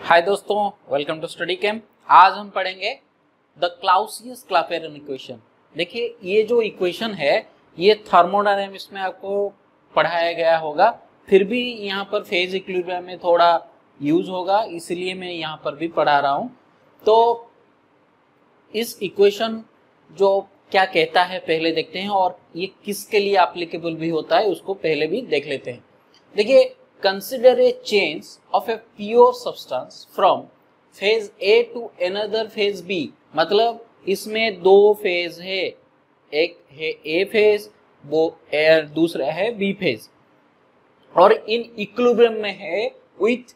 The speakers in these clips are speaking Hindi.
हाय दोस्तों, वेलकम टू स्टडी कैंप। आज हम पढ़ेंगे द क्लाउसियस-क्लापेरन इक्वेशन। देखिए, ये जो इक्वेशन है ये थर्मोडायनेमिक्स में आपको पढ़ाया गया होगा, फिर भी यहाँ पर फेज इक्विलिब्रियम में थोड़ा यूज होगा, इसलिए मैं यहाँ पर भी पढ़ा रहा हूँ। तो इस इक्वेशन जो क्या कहता है पहले देखते हैं, और ये किसके लिए एप्लीकेबल भी होता है उसको पहले भी देख लेते हैं। देखिए, consider a change of a pure substance from phase A to another phase B। मतलब इसमें दो फेज है, एक है A फेज, वो दूसरा है B फेज, और इन इक्विलिब्रियम में है विथ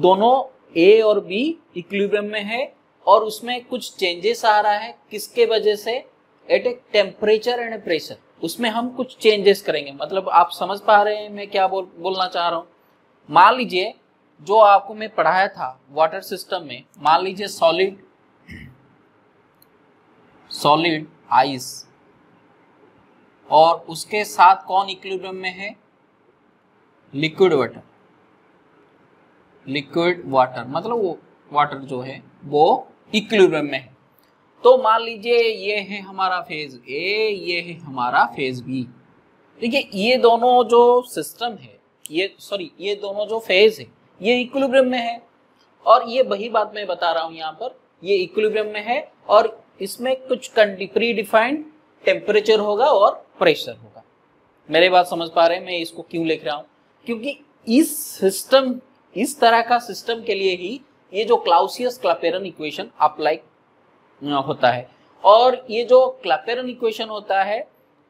दोनों A और B इक्विलिब्रियम में है, और उसमें कुछ चेंजेस आ रहा है किसके वजह से, at a temperature and pressure. उसमें हम कुछ चेंजेस करेंगे। मतलब आप समझ पा रहे हैं मैं क्या बोलना चाह रहा हूं। मान लीजिए जो आपको मैं पढ़ाया था वाटर सिस्टम में, मान लीजिए सॉलिड आइस, और उसके साथ कौन इक्विलिब्रियम में है, लिक्विड वाटर। मतलब वो वाटर जो है वो इक्विलिब्रियम में है। तो मान लीजिए ये है हमारा फेज ए, ये है हमारा फेज बी। देखिए, ये दोनों जो सिस्टम है, ये दोनों जो फेज है ये इक्विलिब्रियम में है, और ये वही बात मैं बता रहा हूं यहाँ पर, ये इक्विलिब्रियम में है और इसमें कुछ प्री डिफाइंड टेम्परेचर होगा और प्रेशर होगा। मेरे बात समझ पा रहे हैं मैं इसको क्यों लिख रहा हूं, क्योंकि इस तरह का सिस्टम के लिए ही ये जो क्लाउसियस-क्लापेरन इक्वेशन अप्लाई होता है। और ये जो क्लापेरन इक्वेशन होता है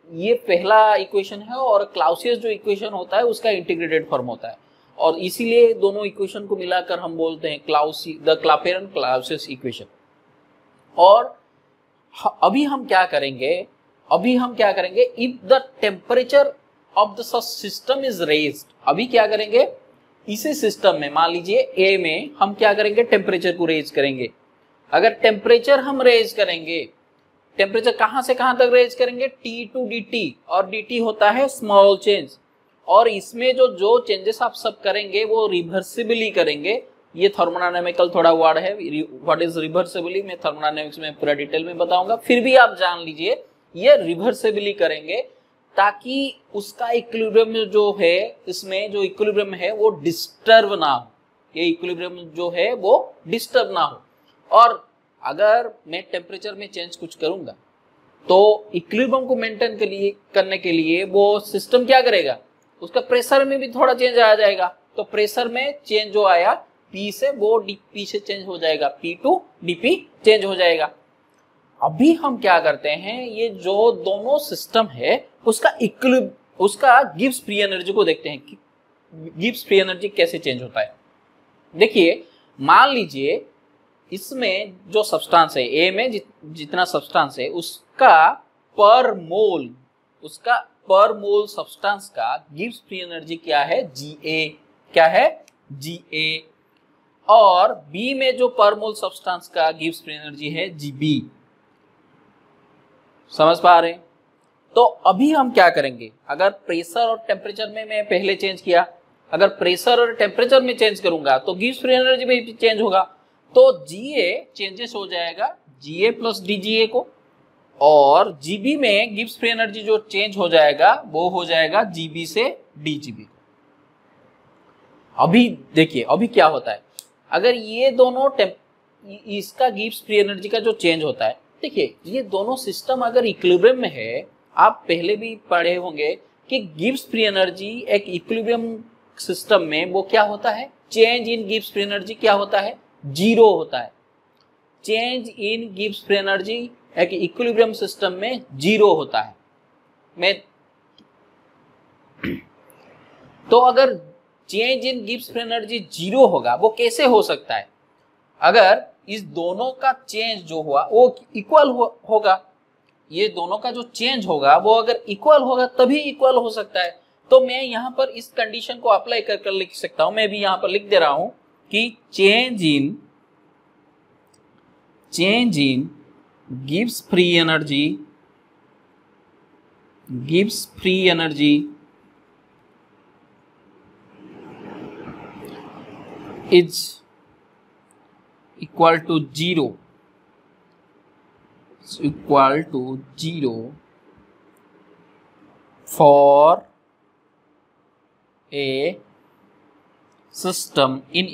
ये पहला इक्वेशन है, और क्लाउसियस जो इक्वेशन होता है उसका इंटीग्रेटेड फॉर्म होता है, और इसीलिए दोनों इक्वेशन को मिलाकर हम बोलते हैं द क्लापेरन क्लाउसियस इक्वेशन। और अभी हम क्या करेंगे, if the temperature of the system is raised. अभी क्या करेंगे, इसी सिस्टम में मान लीजिए ए में हम क्या करेंगे, टेम्परेचर को रेज करेंगे। अगर टेम्परेचर हम रेज करेंगे, टेम्परेचर कहां से कहां तक रेज करेंगे, T टू dt, और dt होता है स्मॉल चेंज। और इसमें जो चेंजेस आप सब करेंगे वो रिवर्सिबली करेंगे। ये थर्मोडायनामिकल थोड़ा वर्ड है, व्हाट इज रिवर्सिबली, मैं थर्मोडायनामिक्स में पूरा डिटेल में बताऊंगा, फिर भी आप जान लीजिए ये रिवर्सिबली करेंगे ताकि उसका इक्विलिब्रियम जो है, इसमें जो इक्विलिब्रियम है वो डिस्टर्ब ना हो, ये इक्विलिब्रियम जो है वो डिस्टर्ब ना हो। और अगर मैं टेम्परेचर में चेंज कुछ करूंगा तो इक्विलिब्रियम को मेंटेन करने के लिए वो सिस्टम क्या करेगा, उसका प्रेशर में भी थोड़ा चेंज आ जाएगा। तो प्रेशर में चेंज जो आया P से वो dP से चेंज हो जाएगा, P टू dP चेंज हो जाएगा। अभी हम क्या करते हैं, ये जो दोनों सिस्टम है उसका गिब्स फ्री एनर्जी को देखते हैं कि गिब्स फ्री एनर्जी कैसे चेंज होता है। देखिए, मान लीजिए इसमें जो सब्सटेंस है ए में, जितना सब्सटेंस है उसका पर मोल सब्सटेंस का गिब्स फ्री एनर्जी क्या है, Ga। और बी में जो पर मोल सब्सटेंस का गिब्स फ्री एनर्जी है Gb। समझ पा रहे हैं। तो अभी हम क्या करेंगे, अगर प्रेशर और टेम्परेचर में मैं पहले चेंज किया, अगर प्रेशर और टेम्परेचर में चेंज करूंगा तो गिब्स फ्री एनर्जी में भी चेंज होगा। तो Ga चेंजेस हो जाएगा Ga प्लस DGA को, और Gb में गिब्स फ्री एनर्जी जो चेंज हो जाएगा वो हो जाएगा Gb से DGB। अभी देखिए, अभी क्या होता है, अगर ये दोनों इसका गिब्स फ्री एनर्जी का जो चेंज होता है, देखिए ये दोनों सिस्टम अगर इक्विलिब्रियम में है, आप पहले भी पढ़े होंगे कि गिब्स फ्री एनर्जी एक इक्विलिब्रियम सिस्टम में वो क्या होता है, change in Gibbs free energy क्या होता है, 0 होता है। Change in Gibbs free energy एक इक्विलिब्रियम सिस्टम में 0 होता है। तो अगर change in Gibbs free energy 0 होगा, वो कैसे हो सकता है, अगर इस दोनों का चेंज जो हुआ वो इक्वल होगा। ये दोनों का जो चेंज होगा वो अगर इक्वल होगा तभी इक्वल हो सकता है। तो मैं यहाँ पर इस कंडीशन को अप्लाई कर लिख सकता हूं, मैं भी यहाँ पर लिख दे रहा हूं कि change in Gibbs free energy is equal to 0 for a system in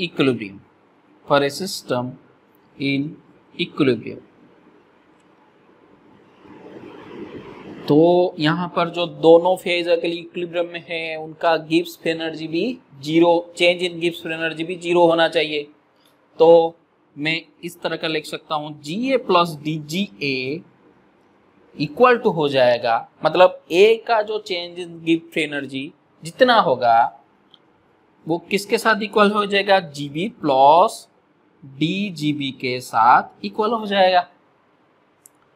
equilibrium. तो यहाँ पर जो दोनों फेज अगर इक्विलिब्रियम में है उनका गिब्स फ्री एनर्जी भी 0, change in Gibbs free energy भी 0 होना चाहिए। तो मैं इस तरह का लिख सकता हूँ GA plus DGA equal to हो जाएगा, मतलब A का जो change in Gibbs free energy जितना होगा वो किसके साथ इक्वल हो जाएगा, GB प्लस DGB के साथ इक्वल हो जाएगा।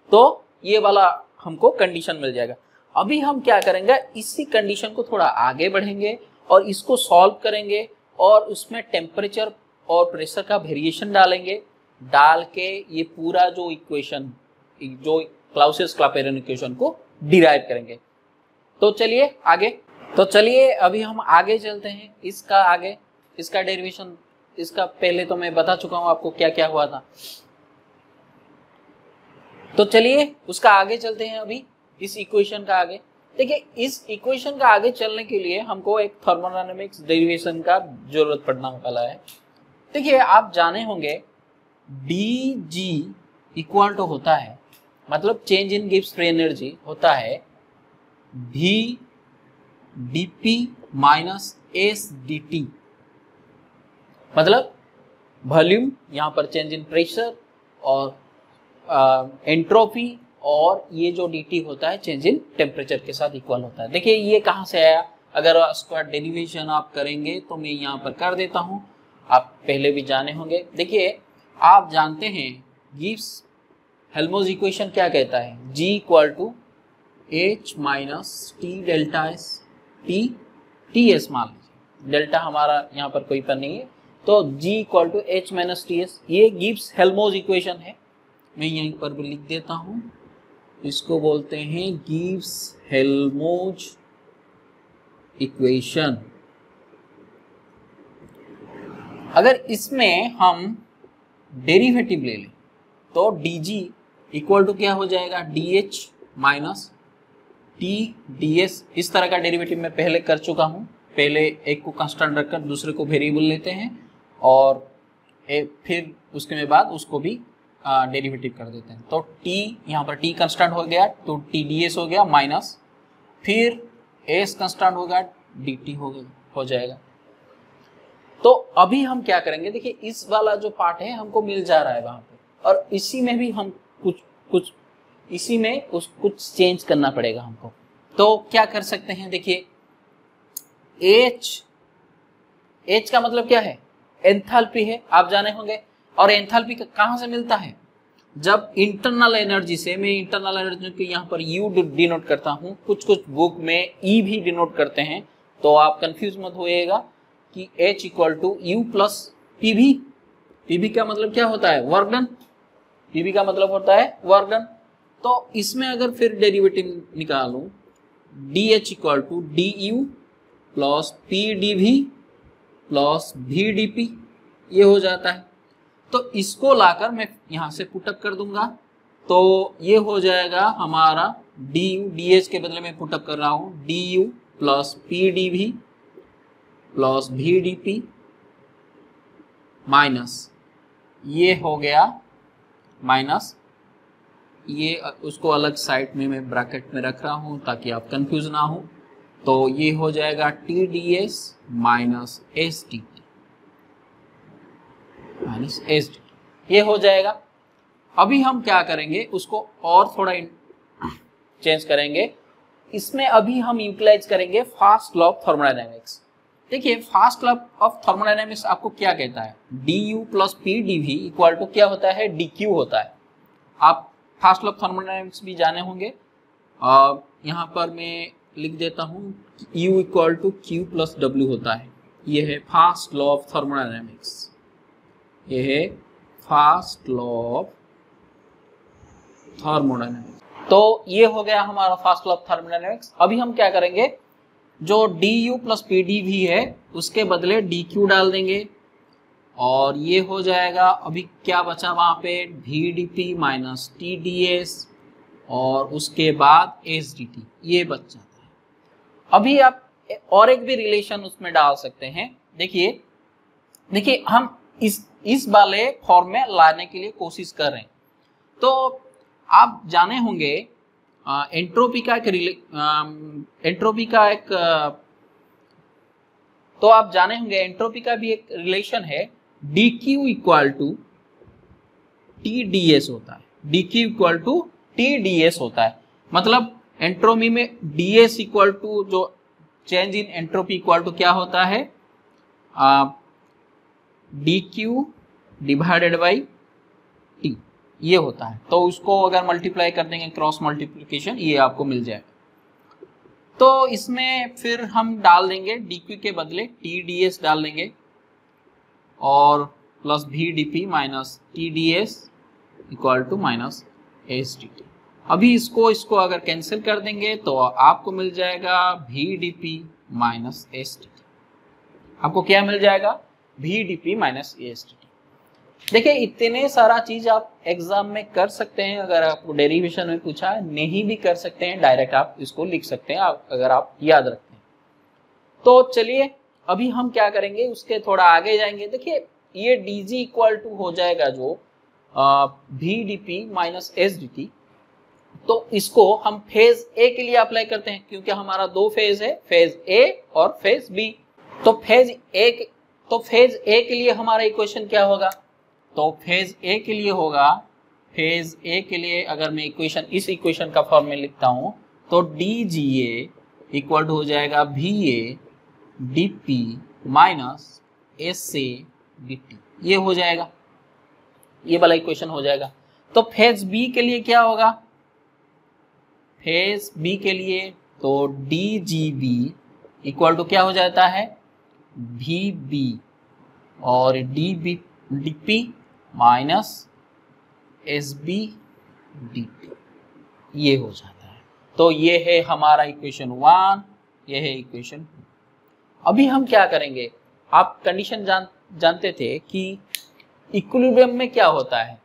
तो ये वाला हमको कंडीशन मिल जाएगा। अभी हम क्या करेंगे, इसी कंडीशन को थोड़ा आगे बढ़ेंगे और इसको सॉल्व करेंगे और उसमें टेम्परेचर और प्रेशर का वेरिएशन डालेंगे, डाल के ये पूरा जो इक्वेशन, जो क्लाउसियस-क्लैपेरॉन इक्वेशन को डिराइव करेंगे। तो चलिए आगे, तो चलिए अभी हम आगे चलते हैं। इसका डेरिवेशन, इसका पहले तो मैं बता चुका हूं आपको क्या क्या हुआ था। तो चलिए उसका आगे चलते हैं। अभी इस इक्वेशन का आगे देखिए, इस इक्वेशन का आगे चलने के लिए हमको एक थर्मोडायनेमिक्स डेरिवेशन का जरूरत पड़ना वाला है। देखिए आप जाने होंगे dg इक्वल टू होता है, मतलब change in Gibbs free energy होता है v dp minus s dt, मतलब वॉल्यूम, यहाँ पर चेंज इन प्रेशर और एंट्रोपी, और ये जो dt होता है चेंज इन टेम्परेचर के साथ इक्वल होता है। देखिए ये कहाँ से आया, अगर उसका डेरिवेशन आप करेंगे तो मैं यहाँ पर कर देता हूँ, आप पहले भी जाने होंगे। देखिए आप जानते हैं गिब्स हेल्महोल्ट्ज इक्वेशन क्या कहता है, G equal to H minus T delta S, TS मान लीजिए, डेल्टा हमारा यहाँ पर कोई पर नहीं है, तो G equal to H minus TS, ये गिब्स हेल्महोल्ट्ज इक्वेशन है। मैं यहीं पर भी लिख देता हूँ, इसको बोलते हैं गिब्स हेल्महोल्ट्ज इक्वेशन। अगर इसमें हम डेरिवेटिव ले लें तो dg इक्वल टू क्या हो जाएगा, dh माइनस t ds। इस तरह का डेरिवेटिव मैं पहले कर चुका हूं। पहले एक को कांस्टेंट रखकर दूसरे को वेरिएबल लेते हैं और फिर उसके बाद उसको भी डेरिवेटिव कर देते हैं। तो t यहाँ पर t कांस्टेंट हो गया तो t ds हो गया, माइनस फिर s कांस्टेंट हो गया, dt हो जाएगा। तो अभी हम क्या करेंगे, देखिए इस वाला जो पार्ट है हमको मिल जा रहा है वहां पे, और इसी में भी हम कुछ इसी में कुछ चेंज करना पड़ेगा हमको। तो क्या कर सकते हैं, देखिए H का मतलब क्या है, एंथैल्पी है, आप जाने होंगे। और एंथैल्पी कहाँ से मिलता है, जब इंटरनल एनर्जी से, मैं इंटरनल एनर्जी को यहाँ पर U डिनोट करता हूँ, कुछ बुक में E भी डिनोट करते हैं, तो आप कंफ्यूज मत होइएगा कि H equal to U plus PV। PV का मतलब क्या होता है, वर्क डन। PV का मतलब होता है वर्क डन। तो इसमें अगर फिर डेरिवेटिव निकालूं, DH equal to DU plus PdV plus VdP, ये हो जाता है। तो इसको लाकर मैं यहां से पुटअप कर दूंगा, तो ये हो जाएगा हमारा DU, DH के बदले में पुटअप कर रहा हूं, DU plus PdV plus VdP minus, ये हो गया माइनस, ये उसको अलग साइड में मैं ब्रैकेट में रख रहा हूं ताकि आप कंफ्यूज ना हो। तो ये हो जाएगा TdS minus SDT minus SDT, ये हो जाएगा। अभी हम क्या करेंगे, उसको और थोड़ा चेंज करेंगे। इसमें अभी हम यूटिलाइज करेंगे फास्ट लॉ ऑफ थर्मोडायनेमिक्स। देखिए फास्ट लॉ ऑफ थर्मोडायनेमिक्स आपको क्या कहता है, du plus PdV equal to क्या होता है, dq होता है। आप फास्ट लॉ ऑफ थर्मोडायनेमिक्स भी जाने होंगे। यहाँ पर मैं लिख देता हूँ u equal to q plus w होता है। ये है फास्ट लॉ ऑफ थर्मोडायनेमिक्स, ये है फास्ट लॉ ऑफ थर्मोडायनेमिक्स। तो ये हो गया हमारा फास्ट लॉ ऑफ थर्मोडायनेमिक्स। अभी हम क्या करेंगे, जो du प्लस PdV है उसके बदले dq डाल देंगे और ये हो जाएगा, अभी क्या बचा वहां पे, VdP माइनस TdS और उसके बाद SdT, ये बच जाता है। अभी आप और एक भी रिलेशन उसमें डाल सकते हैं। देखिए हम इस वाले फॉर्म में लाने के लिए कोशिश कर रहे हैं। तो आप जाने होंगे एंट्रोपी का भी एक रिलेशन है, dq इक्वल टू TdS होता है। dq इक्वल टू TdS होता है, मतलब एंट्रोपी में ds इक्वल टू जो change in entropy equal to क्या होता है, dq डिवाइडेड बाई t, ये होता है। तो उसको अगर मल्टीप्लाई कर देंगे, क्रॉस मल्टीप्लिकेशन, ये आपको मिल जाएगा। तो इसमें फिर हम डाल देंगे dq के बदले TdS डाल देंगे और plus VdP minus TdS equal to minus SdT। अभी इसको अगर कैंसिल कर देंगे तो आपको मिल जाएगा VdP माइनस SdT। आपको क्या मिल जाएगा, VdP माइनस SdT। देखिए इतने सारा चीज आप एग्जाम में कर सकते हैं, अगर आपको डेरिवेशन में पूछा है, नहीं भी कर सकते हैं, डायरेक्ट आप इसको लिख सकते हैं अगर आप याद रखते हैं। तो चलिए अभी हम क्या करेंगे, उसके थोड़ा आगे जाएंगे। देखिए ये dg इक्वल टू हो जाएगा जो VdP माइनस SdT। तो इसको हम फेज ए के लिए अप्लाई करते हैं, क्योंकि हमारा दो फेज है, फेज ए और फेज बी। तो फेज ए के लिए हमारा इक्वेशन क्या होगा, तो फेज ए के लिए होगा, फेज ए के लिए अगर मैं इस इक्वेशन का फॉर्म में लिखता हूं तो DGA इक्वल टू हो जाएगा VA DP minus SA DT, ये हो जाएगा, ये वाला इक्वेशन हो जाएगा। तो फेज बी के लिए क्या होगा, फेज बी के लिए तो DGB इक्वल टू क्या हो जाता है, VB और DP माइनस SB DT, ये हो जाता है। तो ये है हमारा इक्वेशन 1, ये है इक्वेशन 2। अभी हम क्या करेंगे, आप कंडीशन जानते थे कि इक्विलिब्रियम में क्या होता है,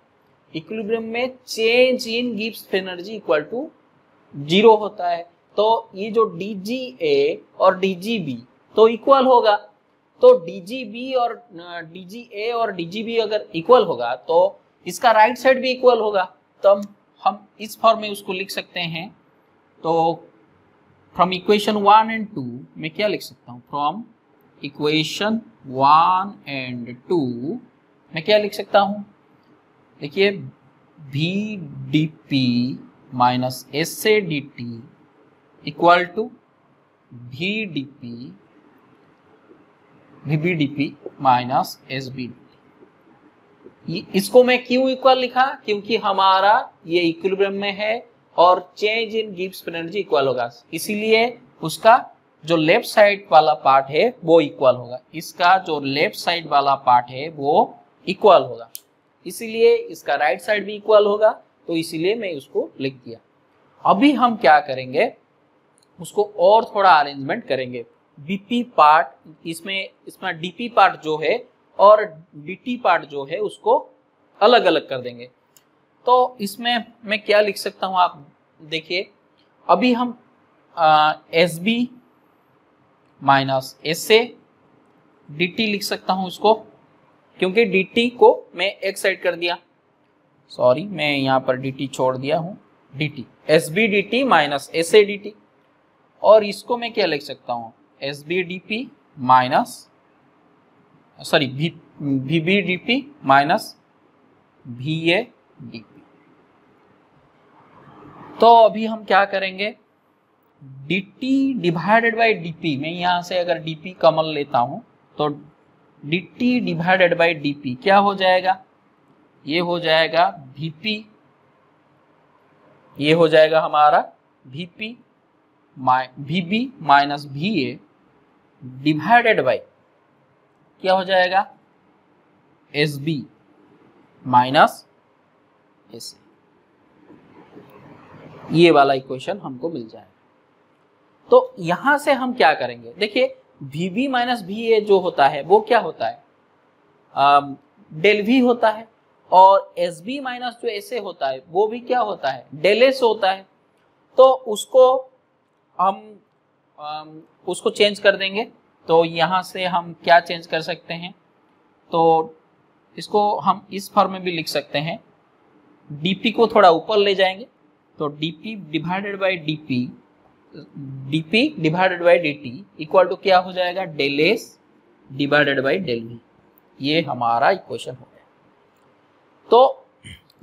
इक्विलिब्रियम में change in Gibbs energy equal to 0 होता है। तो ये जो DGA और DGB तो इक्वल होगा, तो DGA और DGB अगर इक्वल होगा तो इसका राइट साइड भी इक्वल होगा। तो हम इस फॉर्म में उसको लिख सकते हैं। तो फ्रॉम इक्वेशन 1 एंड 2 मैं क्या लिख सकता हूँ, फ्रॉम इक्वेशन 1 एंड 2 मैं क्या लिख सकता हूँ, देखिए VdP minus SA DT equal to VBDP minus SB DT। इसको मैं क्यों इक्वल लिखा, क्योंकि हमारा ये इक्विलिब्रियम में है और change in Gibbs energy equal होगा, इसीलिए उसका जो लेफ्ट साइड वाला पार्ट है वो इक्वल होगा, इसका जो लेफ्ट साइड वाला पार्ट है वो इक्वल होगा, इसीलिए इसका राइट साइड भी इक्वल होगा। तो इसीलिए मैं उसको लिख दिया। अभी हम क्या करेंगे, उसको और थोड़ा अरेंजमेंट करेंगे। बीपी पार्ट इसमें डीपी पार्ट जो है और डीटी पार्ट जो है उसको अलग अलग कर देंगे। तो इसमें मैं क्या लिख सकता हूं, आप देखिए अभी हम SB माइनस SA DT लिख सकता हूं उसको, क्योंकि DT को मैं एक साइड कर दिया, सॉरी मैं यहां पर DT छोड़ दिया हूं, DT SB DT minus SA DT। और इसको मैं क्या लिख सकता हूं, SB DP minus VB DP minus VA DP। तो अभी हम क्या करेंगे, DT डिवाइडेड बाई DP, मैं यहां से अगर DP कॉमन लेता हूं तो DT डिवाइडेड बाई DP क्या हो जाएगा, ये हो जाएगा VP, ये हो जाएगा हमारा VB minus VA divided by क्या हो जाएगा, SB माइनस SA। ये वाला इक्वेशन हमको मिल जाएगा। तो यहां से हम क्या करेंगे, देखिए VB माइनस VA जो होता है वो क्या होता है, डेल वी होता है, और एस बी माइनस जो ऐसे होता है वो भी क्या होता है, डेल एस होता है। तो उसको हम उसको चेंज कर देंगे। तो यहाँ से हम क्या चेंज कर सकते हैं, तो इसको हम इस फॉर्म में भी लिख सकते हैं, डीपी को थोड़ा ऊपर ले जाएंगे तो DP divided by DP, DP divided by D equal to क्या हो जाएगा, del S divided by del V. ये हमारा इक्वेशन हो गया। तो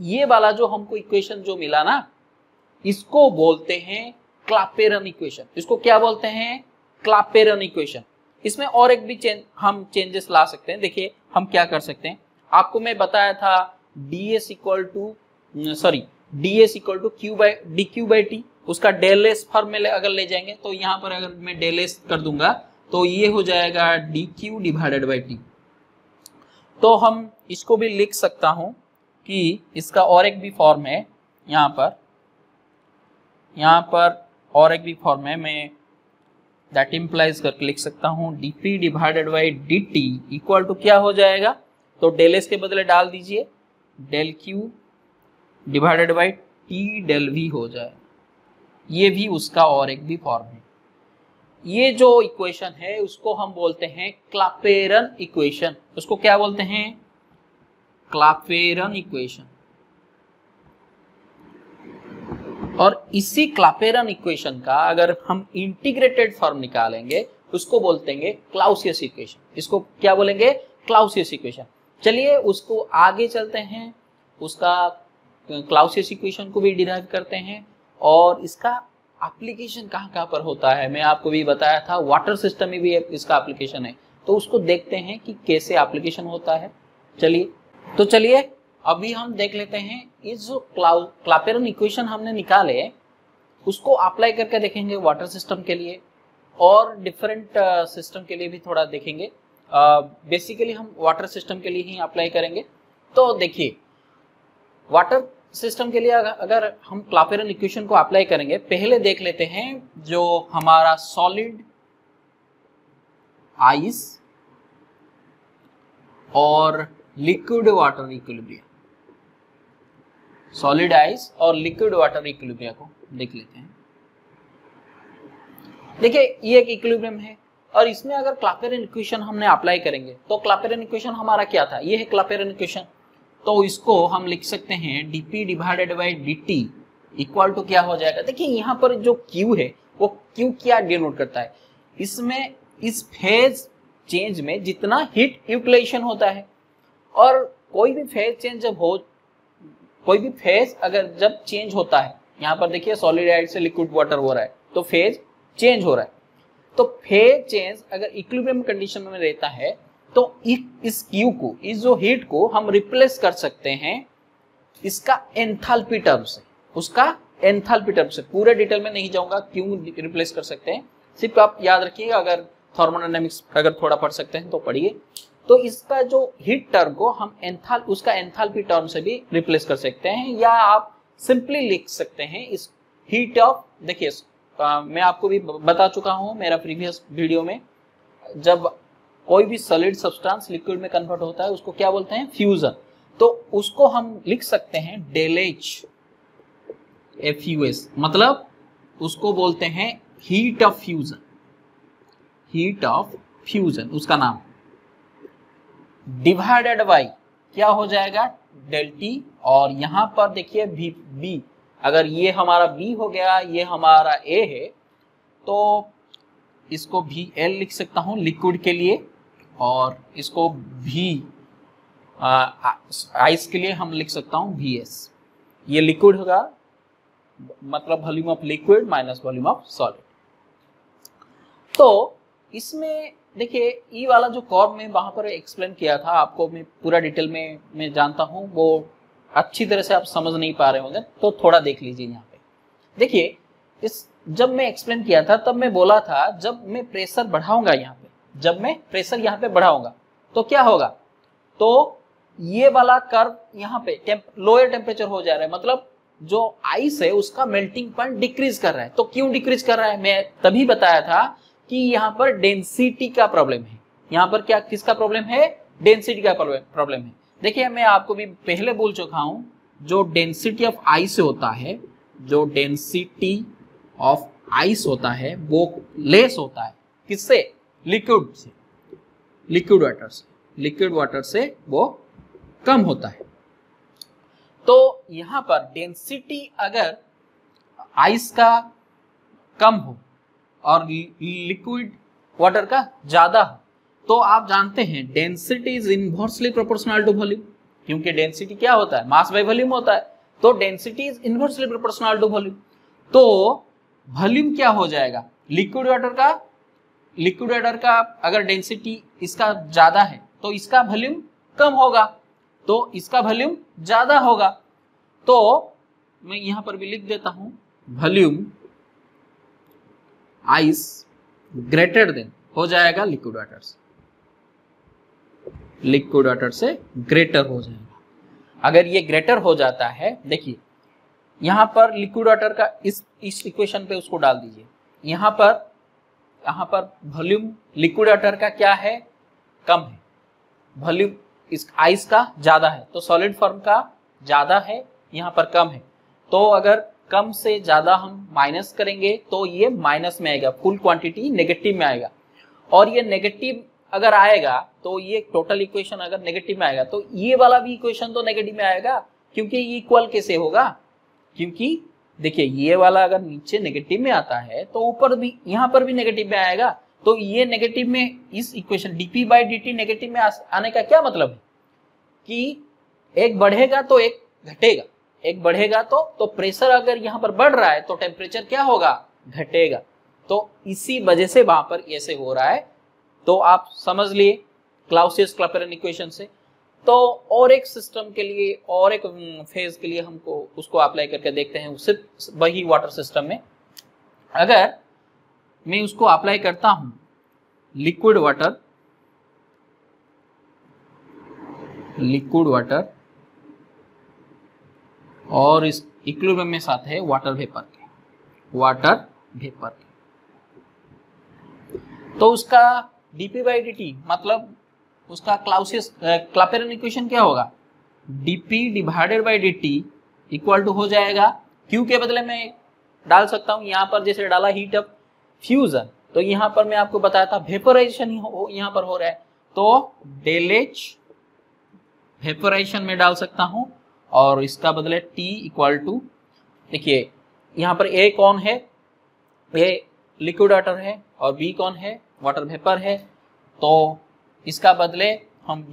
ये वाला जो हमको इक्वेशन जो मिला ना, इसको बोलते हैं क्लापेरन इक्वेशन। इसको क्या बोलते हैं, क्लापेरन इक्वेशन। इसमें और एक भी हम चेंजेस ला सकते हैं। देखिए हम क्या कर सकते हैं, आपको मैं बताया था ds equal to Q by D Q by T, उसका डेल एस फॉर्म में अगर ले जाएंगे तो यहाँ पर अगर मैं डेल एस कर दूंगा तो ये हो जाएगा D Q divided by T. तो हम इसको भी लिख सकता हूं कि इसका और एक भी फॉर्म है, यहाँ पर और एक भी फॉर्म है, मैं दैट इम्प्लाइज करके लिख सकता हूं dp divided by dt equal to क्या हो जाएगा, तो डेल एस के बदले डाल दीजिए del Q divided by T del V हो जाए। ये भी उसका और एक भी फॉर्म है। ये जो इक्वेशन है उसको हम बोलते हैं क्लापेरन इक्वेशन। उसको क्या बोलते हैं, क्लापेरन इक्वेशन। और इसी क्लापेरन इक्वेशन का अगर हम इंटीग्रेटेड फॉर्म निकालेंगे उसको बोलते हैं क्लाउसियस इक्वेशन। इसको क्या बोलेंगे, क्लाउसियस इक्वेशन। चलिए उसको आगे चलते हैं, उसका क्लाउसियस इक्वेशन को भी डिराइव करते हैं और इसका एप्लीकेशन कहाँ पर होता है। मैं आपको भी बताया था वाटर सिस्टम में भी इसका एप्लीकेशन है, तो उसको देखते हैं कि कैसे एप्लीकेशन होता है। चलिए अभी हम देख लेते हैं इस जो क्लापेरन इक्वेशन हमने निकाले उसको अप्लाई करके देखेंगे वाटर सिस्टम के लिए और डिफरेंट सिस्टम के लिए भी थोड़ा देखेंगे। बेसिकली हम वाटर सिस्टम के लिए ही अप्लाई करेंगे। तो देखिए वाटर सिस्टम के लिए अगर हम क्लापेरन इक्वेशन को अप्लाई करेंगे, पहले देख लेते हैं जो हमारा सॉलिड आइस और liquid water equilibrium, solid ice और लिक्विड वाटर इक्विलिब्रियम को देख लेते हैं। देखिए ये एक इक्विलिब्रियम है और इसमें अगर क्लापेरन इक्वेशन हमने अप्लाई करेंगे तो क्लापेरन इक्वेशन हमारा क्या था, ये है क्लापेरन इक्वेशन। तो इसको हम लिख सकते हैं dp divided by dt equal to क्या हो जाएगा। देखिए यहाँ पर जो q है वो q क्या डिनोट करता है, इसमें इस फेज चेंज में जितना हीट यूटिलाइजेशन होता है, और कोई भी फेज चेंज अगर जब चेंज होता है, यहाँ पर देखिए सॉलिड आइड से लिक्विड वाटर हो रहा है तो फेज चेंज हो रहा है। तो फेज चेंज अगर इक्विलिब्रियम कंडीशन में रहता है तो इस Q को, इस जो हीट को हम रिप्लेस कर सकते हैं इसका एंथैल्पी टर्म से, उसका एंथैल्पी टर्म से। पूरे डिटेल में नहीं जाऊंगा क्यों रिप्लेस कर सकते हैं, सिर्फ आप याद रखिएगा। अगर थर्मोडायनामिक्स अगर थोड़ा पढ़ सकते हैं तो पढ़िए। तो इसका जो हीट टर्म को हम उसका एंथैल्पी टर्म से भी रिप्लेस कर सकते हैं, या आप सिंपली लिख सकते हैं इस हीट ऑफ। देखिए मैं आपको भी बता चुका हूं मेरा प्रीवियस वीडियो में, जब कोई भी सॉलिड सब्सटेंस लिक्विड में कन्वर्ट होता है उसको क्या बोलते हैं, फ्यूजन। तो उसको हम लिख सकते हैं डेल एच FUS, मतलब उसको बोलते हैं heat of fusion, heat of fusion उसका नाम, डिवाइडेड बाई क्या हो जाएगा डेल टी। और यहां पर देखिए बी, अगर ये हमारा B हो गया, ये हमारा A है, तो इसको VL लिख सकता हूं लिक्विड के लिए, और इसको आइस के लिए हम लिख सकता हूं VS। ये लिक्विड होगा, मतलब volume of liquid minus volume of solid. तो इसमें देखिए ई वाला जो कर्व में वहां पर एक्सप्लेन किया था आपको, मैं पूरा डिटेल में मैं जानता हूं, वो अच्छी तरह से आप समझ नहीं पा रहे होंगे, तो थोड़ा देख लीजिए यहाँ पे। देखिए जब मैं एक्सप्लेन किया था तब मैं बोला था जब मैं प्रेशर बढ़ाऊंगा यहाँ पे, जब मैं प्रेशर यहाँ पे बढ़ाऊंगा तो क्या होगा, तो ये वाला कर्व यहाँ पे लोअर टेम्परेचर हो जा रहा है, मतलब जो आइस है उसका मेल्टिंग पॉइंट डिक्रीज कर रहा है। तो क्यों डिक्रीज कर रहा है, मैं तभी बताया था कि यहाँ पर डेंसिटी का प्रॉब्लम है। यहाँ पर क्या किसका प्रॉब्लम है, डेंसिटी का प्रॉब्लम है। देखिए मैं आपको भी पहले बोल चुका हूं, जो डेंसिटी ऑफ आइस होता है, जो डेंसिटी ऑफ आइस होता है वो लेस होता है किससे? लिक्विड से, लिक्विड वाटर से, लिक्विड वाटर से वो कम होता है। तो यहां पर डेंसिटी अगर आइस का कम हो और लिक्विड वाटर का ज्यादा हो, तो आप जानते हैं density is inversely proportional to volume, क्योंकि डेंसिटी क्या होता है? मास बाय वॉल्यूम होता है। तो density is inversely proportional to volume. तो वॉल्यूम क्या हो जाएगा? लिक्विड वाटर का अगर डेंसिटी इसका ज्यादा है तो इसका वॉल्यूम कम होगा, तो इसका वॉल्यूम ज्यादा होगा। तो मैं यहां पर भी लिख देता हूं, वॉल्यूम आइस ग्रेटर देन हो जाएगा लिक्विड वाटर से, लिक्विड वाटर से ग्रेटर हो जाएगा। अगर ये ग्रेटर हो जाता है, देखिए यहां पर लिक्विड वाटर का इस इक्वेशन पे उसको डाल दीजिए। यहां पर वॉल्यूम लिक्विड वाटर का क्या है? कम है, वॉल्यूम इस आइस का ज्यादा है, तो सॉलिड फॉर्म का ज्यादा है, यहां पर कम है। तो अगर कम से ज्यादा हम माइनस करेंगे तो ये माइनस में आएगा, फुल क्वांटिटी नेगेटिव में आएगा। और ये नेगेटिव अगर आएगा तो ये टोटल इक्वेशन अगर नेगेटिव में आएगा तो ये वाला भी इक्वेशन तो नेगेटिव में आएगा, क्योंकि ये इक्वल कैसे होगा? क्योंकि देखिए ये वाला अगर नीचे नेगेटिव में आता है तो ऊपर भी, यहां पर भी नेगेटिव में आएगा। तो ये नेगेटिव में इस equation dp by dt negative में आने का क्या मतलब है कि एक बढ़ेगा तो एक घटेगा, एक बढ़ेगा तो प्रेशर अगर यहां पर बढ़ रहा है तो टेम्परेचर क्या होगा? घटेगा। तो इसी वजह से वहां पर ऐसे हो रहा है। तो आप समझ लिए क्लाउसियस क्लैपेरन इक्वेशन से। तो और एक सिस्टम के लिए, और एक फेज के लिए हमको उसको अप्लाई करके देखते हैं, सिर्फ वही वाटर सिस्टम में। अगर मैं उसको अप्लाई करता हूं लिक्विड वाटर और इस इक्विलिब्रियम में साथ है वाटर वेपर के, तो उसका dp बाई dt मतलब उसका क्लाउसियस क्लैपेरन इक्वेशन क्या होगा? dp divided by dt equal to हो जाएगा, Q के बदले में डाल सकता हूं, यहां पर जैसे डाला हीट ऑफ फ्यूजन, तो यहां पर मैं आपको बताया था वेपोराइजेशन यहां पर हो रहा है, तो डेल H वेपोराइजेशन में डाल सकता हूं और इसका बदले T इक्वल टू, देखिए यहां पर A कौन है? A लिक्विड वाटर है और B कौन है? वाटर वेपर है। तो इसका बदले हम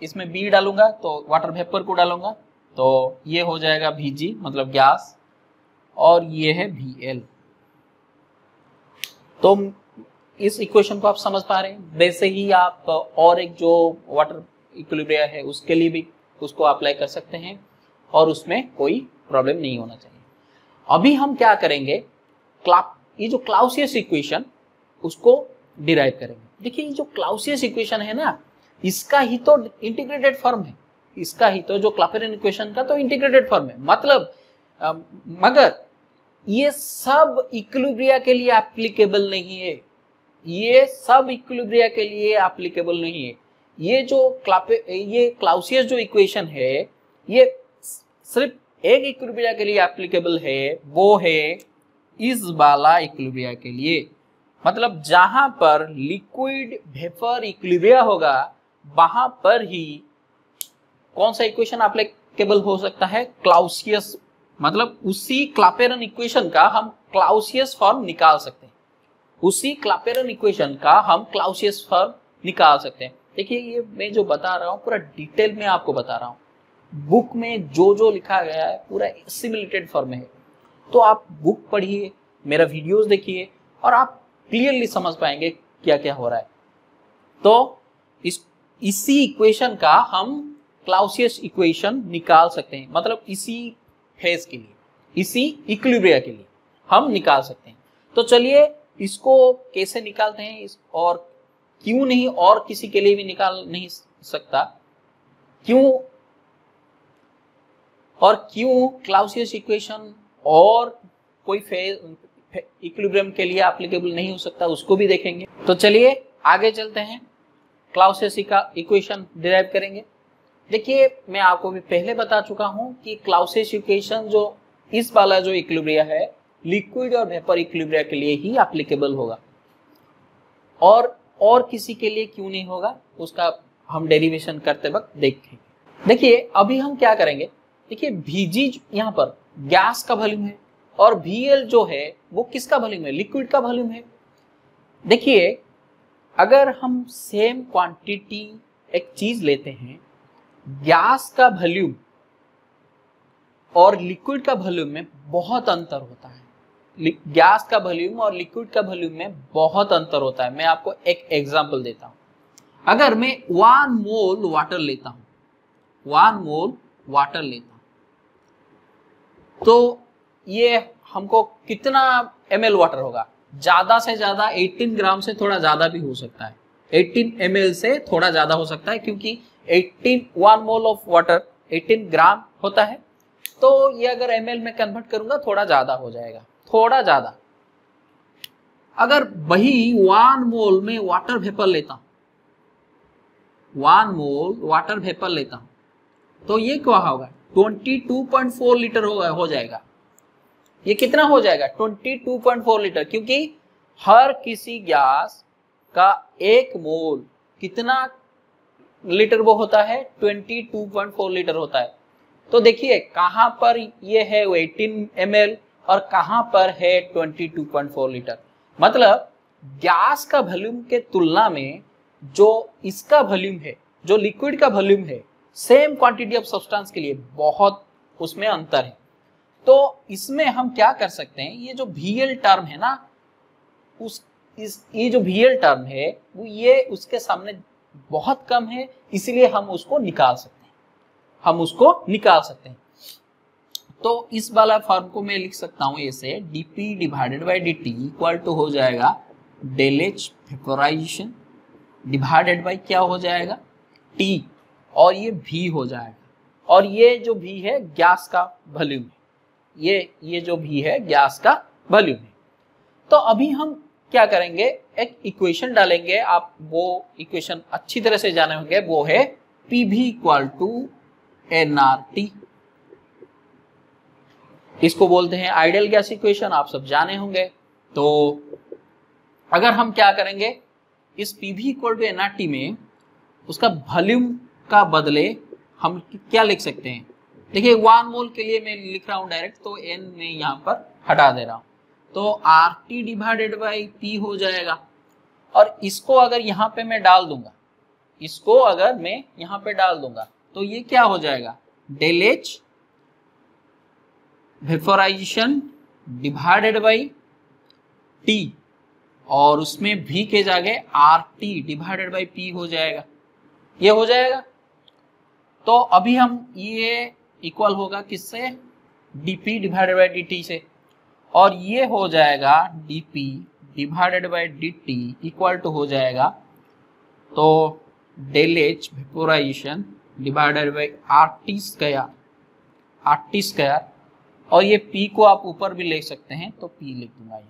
इसमें B डालूंगा तो वाटर वेपर को डालूंगा, तो ये हो जाएगा Vg मतलब गैस, और ये है Vl। तो इस इक्वेशन को आप समझ पा रहे हैं। वैसे ही आप और एक जो वाटर इक्विलिब्रियम है उसके लिए भी उसको अप्लाई कर सकते हैं और उसमें कोई प्रॉब्लम नहीं होना चाहिए। अभी हम क्या करेंगे, ये जो क्लाउसियस इक्वेशन उसको डिराइव करेंगे। देखिए ये जो क्लाउसियस इक्वेशन है ना, इसका ही तो इंटीग्रेटेड फॉर्म है, इसका ही तो जो क्लैपेरन इक्वेशन का तो इंटीग्रेटेड फॉर्म है। मतलब मगर ये सब इक्विलिब्रियम के लिए एप्लीकेबल नहीं है, ये सब इक्विलिब्रियम के लिए एप्लीकेबल नहीं है। ये क्लाउसियस जो इक्वेशन है ये सिर्फ एक इक्विलिब्रियम के लिए एप्लीकेबल है, वो है इस वाला इक्विलिब्रियम के लिए। मतलब जहां पर लिक्विड वेपर इक्विलिब्रियम होगा वहां पर ही कौन सा इक्वेशन एप्लीकेबल हो सकता है? क्लाउसियस। मतलब उसी क्लैपेरन इक्वेशन का हम क्लाउसियस फॉर्म निकाल सकते हैं, उसी क्लैपेरन इक्वेशन का हम क्लाउसियस फॉर्म निकाल सकते हैं। देखिए ये मैं जो बता रहा हूं पूरा डिटेल में आपको बता रहा हूं, बुक में जो लिखा गया है पूरा सिमुलेटेड फॉर्म में है। तो आप बुक पढ़िए, मेरा वीडियोस देखिए और आप क्लियरली समझ पाएंगे क्या क्या हो रहा है। तो इसी इक्वेशन का हम क्लाउसियस इक्वेशन निकाल सकते हैं, मतलब इसी फेज के लिए, इसी इक्विलिब्रियम के लिए हम निकाल सकते हैं। तो चलिए इसको कैसे निकालते हैं, और क्यों नहीं और किसी के लिए भी निकाल नहीं सकता, क्यों क्लाउसियस इक्वेशन और कोई फेज इक्विलिब्रियम के लिए एप्लीकेबल नहीं हो सकता, उसको भी देखेंगे। तो चलिए आगे चलते हैं। क्लाउसियस का इक्वेशन डिराइव करेंगे। देखिए मैं आपको भी पहले बता चुका हूं कि क्लाउसियस इक्वेशन जो इस वाला जो इक्विलिब्रिया है लिक्विड और वेपर इक्विलिब्रिया के लिए ही एप्लीकेबल होगा, और किसी के लिए क्यों नहीं होगा उसका हम डेरिवेशन करते वक्त देखेंगे। देखिए अभी हम क्या करेंगे, देखिए Vg यहाँ पर गैस का वॉल्यूम है और Vl जो है वो किसका वॉल्यूम है, लिक्विड का वॉल्यूम है। देखिए अगर हम सेम क्वांटिटी एक चीज लेते हैं, गैस का वॉल्यूम और लिक्विड का वॉल्यूम में बहुत अंतर होता है। गैस का वॉल्यूम और लिक्विड का वॉल्यूम में बहुत अंतर होता है। मैं आपको एक एग्जांपल देता हूं। अगर मैं 1 मोल वाटर लेता हूं, 1 मोल वाटर लेता हूं, तो ये हमको कितना ml वाटर होगा, ज्यादा से ज्यादा 18 ग्राम से थोड़ा ज्यादा भी हो सकता है, 18 ml से थोड़ा ज्यादा हो सकता है, क्योंकि 1 मोल ऑफ वाटर 18 ग्राम होता है। तो ये अगर ml में कन्वर्ट करूंगा थोड़ा ज्यादा हो जाएगा, थोड़ा ज्यादा। अगर वही 1 मोल में वाटर वेपर लेता हूं, 1 मोल वाटर वेपर लेता हूं, तो ये क्या होगा, 22.4 लीटर हो जाएगा। ये कितना हो जाएगा, 22.4 लीटर, क्योंकि हर किसी गैस का 1 मोल कितना लीटर वो होता है, 22.4 लीटर होता है। तो देखिए कहां पर ये है 18 ml और कहां पर है 22.4 लीटर। मतलब गैस का वॉल्यूम के तुलना में जो इसका वॉल्यूम है, जो लिक्विड का वॉल्यूम है, सेम क्वांटिटी ऑफ सब्सटेंस के लिए बहुत उसमें अंतर है। तो इसमें हम क्या कर सकते हैं, ये जो Vl टर्म है ना, ये जो Vl टर्म है वो ये उसके सामने बहुत कम है, इसलिए हम उसको निकाल सकते हैं, तो इस वाला फॉर्म को मैं लिख सकता हूं ऐसे, dp divided by dt equal to हो जाएगा del H vaporization divided by क्या हो जाएगा T, और ये V हो जाएगा, और ये जो V है गैस का वॉल्यूम है, ये जो V है गैस का वॉल्यूम है। तो अभी हम क्या करेंगे, एक इक्वेशन डालेंगे, आप वो इक्वेशन अच्छी तरह से जाने होंगे, वो है PV इक्वल टू nRT। इसको बोलते हैं आइडियल गैस इक्वेशन, आप सब जाने होंगे। तो अगर हम क्या करेंगे, इस PV इक्वल टू nRT में उसका वॉल्यूम का बदले हम क्या लिख सकते हैं, देखिए 1 मोल के लिए मैं लिख रहा हूं डायरेक्ट, तो n में यहां पर हटा दे रहा हूं, तो RT डिवाइडेड बाई P हो जाएगा। और इसको अगर यहां पे मैं डाल दूंगा, इसको अगर मैं यहां पे डाल दूंगा, तो ये क्या हो जाएगा, del H vaporization divided by T, और उसमें V के जगह RT डिवाइडेड बाई P हो जाएगा, ये हो जाएगा। तो अभी हम ये इक्वल होगा किससे, dp डिवाइडेड बाई dt से, और ये हो जाएगा dp divided by dt equal to हो जाएगा, तो del H vaporization divided by RT square, और ये P को आप ऊपर भी ले सकते हैं, तो P लिख दूंगा ये,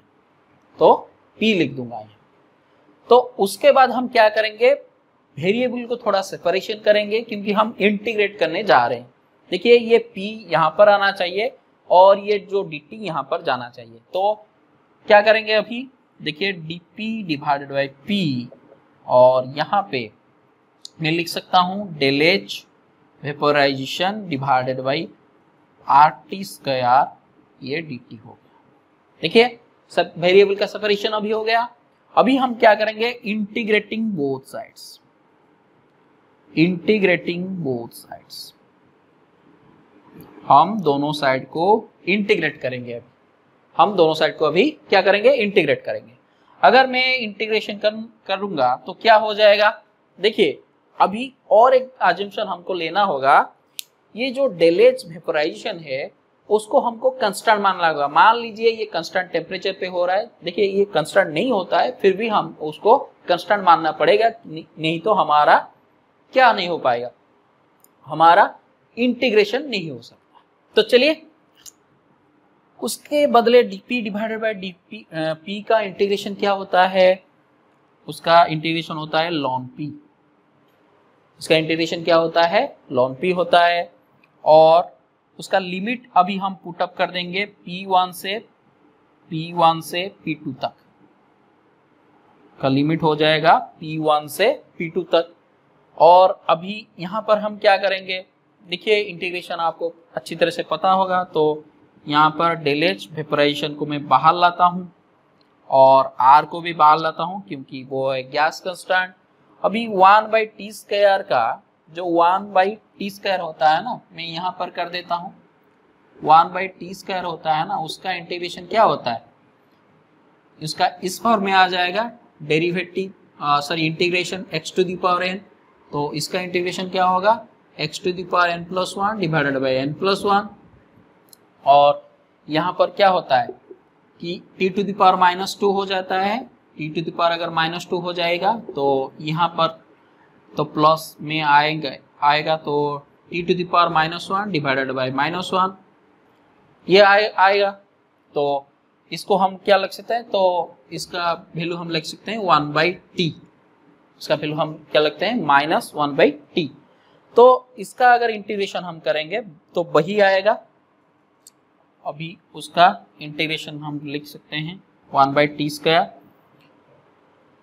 तो P लिख दूंगा ये। तो उसके बाद हम क्या करेंगे, वेरिएबल को थोड़ा सेपरेशन करेंगे, क्योंकि हम इंटीग्रेट करने जा रहे हैं। देखिए ये P यहाँ पर आना चाहिए और ये जो dt यहाँ पर जाना चाहिए। तो क्या करेंगे अभी, देखिए dp डिवाइडेड बाई P, और यहाँ पे मैं लिख सकता हूँ del H vaporization divided by RT square, ये dt हो गया। देखिए सब वेरिएबल का सेपरेशन अभी हो गया। अभी हम क्या करेंगे, इंटीग्रेटिंग बोथ साइड्स, हम दोनों साइड को इंटीग्रेट करेंगे। हम दोनों साइड को अभी क्या करेंगे, इंटीग्रेट करेंगे। अगर मैं इंटीग्रेशन करूंगा तो क्या हो जाएगा, देखिए अभी और एक अजम्पशन हमको लेना होगा, ये जो डेल एच वेपोराइजेशन है उसको हमको कंस्टेंट मानना होगा। मान लीजिए ये कंस्टेंट टेम्परेचर पे हो रहा है, देखिए ये कंस्टेंट नहीं होता है, फिर भी हम उसको कंस्टेंट मानना पड़ेगा, नहीं तो हमारा क्या नहीं हो पाएगा, हमारा इंटीग्रेशन नहीं हो सकता। तो चलिए उसके बदले dp डिवाइडेड बाई p का इंटीग्रेशन क्या होता है, उसका इंटीग्रेशन होता है ln p। इसका इंटीग्रेशन क्या होता है, ln p होता है। और उसका लिमिट अभी हम पुटअप कर देंगे P1 से P2 तक का लिमिट हो जाएगा P1 से P2 तक। और अभी यहाँ पर हम क्या करेंगे, देखिए इंटीग्रेशन आपको अच्छी तरह से पता होगा, तो यहाँ पर डेल एच वेपराइजेशन को मैं बाहर लाता हूँ और R को भी बाहर लाता हूँ क्योंकि वो है गैस कंस्टेंट। अभी 1/t² का जो 1/t² होता है ना, मैं यहाँ पर कर देता हूँ 1/t² होता है ना, उसका इंटीग्रेशन क्या होता है, इसका इस फॉर्म में आ जाएगा डेरिवेटिव इंटीग्रेशन x⁴n। तो इसका इंटीग्रेशन क्या होगा, x⁴n+1 डिवाइडेड बाई n+1। और यहाँ पर क्या होता है कि t⁻⁻2 हो जाता है, t⁻ अगर -2 हो जाएगा तो यहाँ पर तो प्लस में आएगा तो t⁻⁻1 डिवाइडेड बाई -1 ये आएगा। तो इसको हम क्या लिख सकते हैं, तो इसका वैल्यू हम लिख सकते हैं 1/t, इसका वैल्यू हम क्या लिखते हैं -1/t। तो इसका अगर इंटीग्रेशन हम करेंगे तो वही आएगा। अभी उसका इंटीग्रेशन हम लिख सकते हैं 1/t²।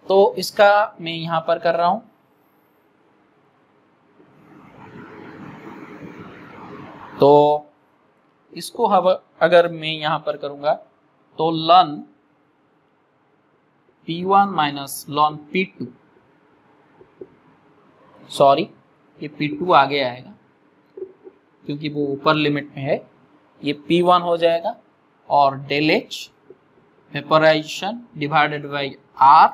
तो इसका मैं यहाँ पर कर रहा हूँ, तो इसको अगर मैं यहाँ पर करूँगा तो ln P1 minus ln P2, sorry ये P2 आगे आएगा क्योंकि वो ऊपर लिमिट में है, ये P1 हो जाएगा और del H vaporization divided by R।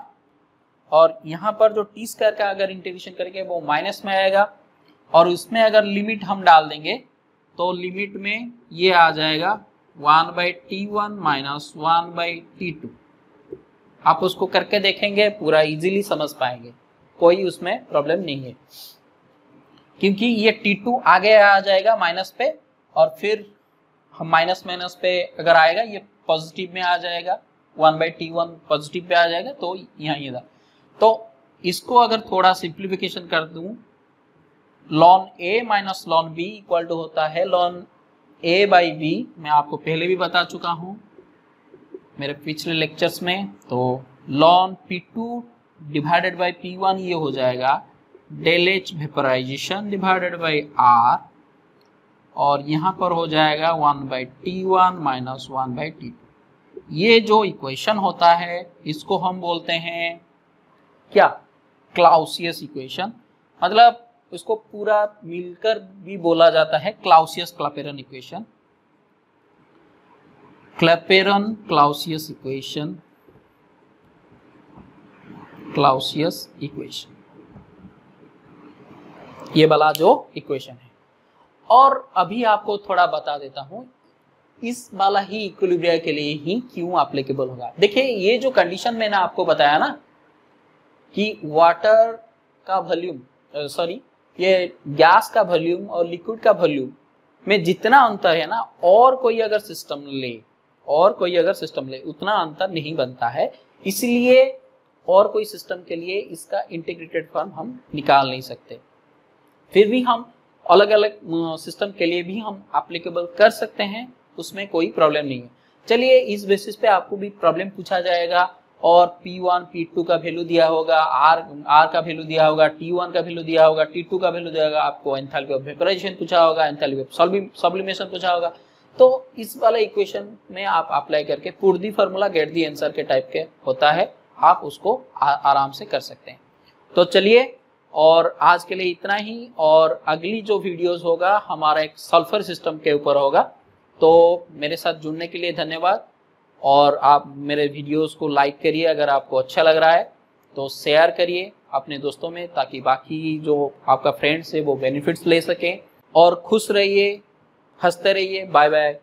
और यहाँ पर जो t² का अगर इंटीग्रेशन करेंगे वो माइनस में आएगा और उसमें अगर लिमिट हम डाल देंगे तो लिमिट में ये आ जाएगा 1/t1 माइनस 1/t2। आप उसको करके देखेंगे, पूरा इजीली समझ पाएंगे, कोई उसमें प्रॉब्लम नहीं है क्योंकि ये t2 आगे आ जाएगा माइनस पे और फिर हम माइनस पे अगर आएगा ये पॉजिटिव में आ जाएगा, 1/t1 पॉजिटिव पे आ जाएगा। तो यहाँ ये था, तो इसको अगर थोड़ा सिंप्लीफिकेशन कर दूं, ln a minus ln b equal to होता है ln a/b। मैं आपको पहले भी बता चुका हूं मेरे पिछले लेक्चर्स में। तो ln P2 divided by P1 ये हो जाएगा del H vaporization divided by R और यहाँ पर हो जाएगा 1/t1 माइनस 1/t2। ये जो इक्वेशन होता है इसको हम बोलते हैं क्या, क्लाउसियस इक्वेशन। मतलब इसको पूरा मिलकर भी बोला जाता है Clausius Clapeyron equation, Clapeyron Clausius equation, Clausius equation, ये वाला जो इक्वेशन है। और अभी आपको थोड़ा बता देता हूं इस वाला ही इक्विलिब्रियम के लिए ही क्यों एप्लीकेबल होगा। देखिए ये जो कंडीशन मैंने आपको बताया ना कि वाटर का वॉल्यूम, सॉरी ये गैस का वॉल्यूम और लिक्विड का वॉल्यूम में जितना अंतर है ना, और कोई अगर सिस्टम ले उतना अंतर नहीं बनता है, इसलिए और कोई सिस्टम के लिए इसका इंटीग्रेटेड फॉर्म हम निकाल नहीं सकते। फिर भी हम अलग अलग सिस्टम के लिए भी हम एप्लीकेबल कर सकते हैं, उसमें कोई प्रॉब्लम नहीं है। चलिए इस बेसिस पे आपको भी प्रॉब्लम पूछा जाएगा और P1 P2 का वैल्यू दिया होगा, R का वैल्यू दिया होगा, T1 का वैल्यू दिया होगा, T2 का वैल्यू दिया होगा, आपको एंथैल्पी ऑफ वेपराइजेशन पूछा होगा, एंथैल्पी ऑफ सब्लिमेशन पूछा होगा। तो इस वाला इक्वेशन में आप अप्लाई करके put the formula get the answer के टाइप के होता है, आप उसको आराम से कर सकते हैं। तो चलिए, और आज के लिए इतना ही, और अगली जो वीडियोस होगा हमारा एक सल्फर सिस्टम के ऊपर होगा। तो मेरे साथ जुड़ने के लिए धन्यवाद, और आप मेरे वीडियोस को लाइक करिए, अगर आपको अच्छा लग रहा है तो शेयर करिए अपने दोस्तों में, ताकि बाकी जो आपका फ्रेंड्स है वो बेनिफिट्स ले सकें। और खुश रहिए, हंसते रहिए। Bye bye.